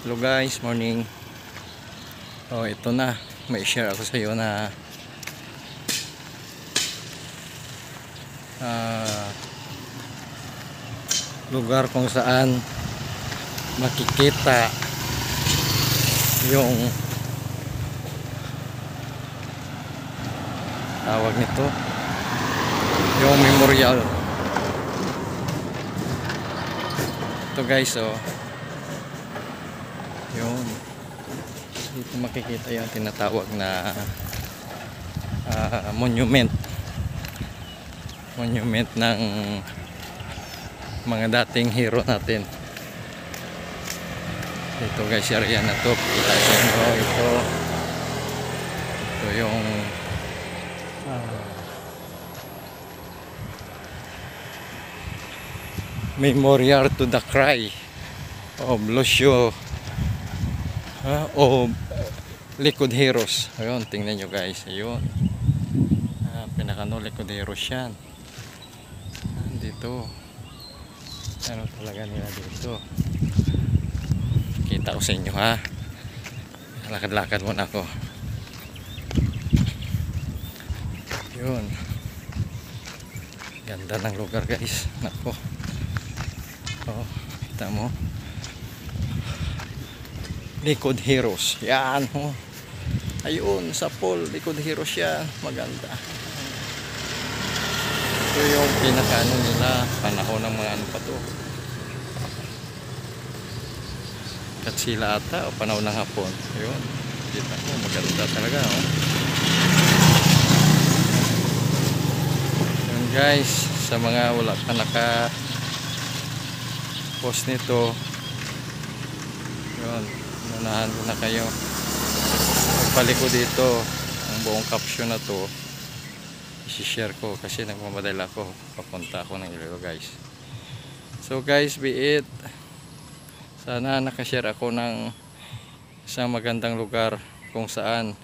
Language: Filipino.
Hello guys, morning. Oh, ito na. May share ako sa iyo na lugar kung saan makikita yung tawag nito, yung memorial. Ito guys, oh. Yun. Dito makikita yung tinatawag na monument ng mga dating hero natin. Ito guys, area na to. Kita nyo ito. Ito yung memorial to the cry of Lucio o Likod Heroes. Ayun, tingnan nyo guys. Ayun, pinakano Likod Heroes yan. Dito ano talaga nila dito. Kita ko sa inyo, ha. Lakad-lakad muna ako. Yun, ganda ng lugar guys. Nako, oh, kita mo Likod Heroes yan, oh. Ayun sa pool, Likod Heroes yan. Maganda. Ito yung pinakaano nila panahon ng mga ano pa to, Katsila ata o panahon ng Hapon. Ayun, kita mo, maganda talaga, oh. Yun guys, sa mga wala pa naka post nito, yun, unahan ko na kayo. Pagpalik ko dito ang buong caption na to, i-share ko kasi nagmamadala ako, papunta ako ng Iloilo guys. So guys, be it, sana nakashare ako ng isang magandang lugar kung saan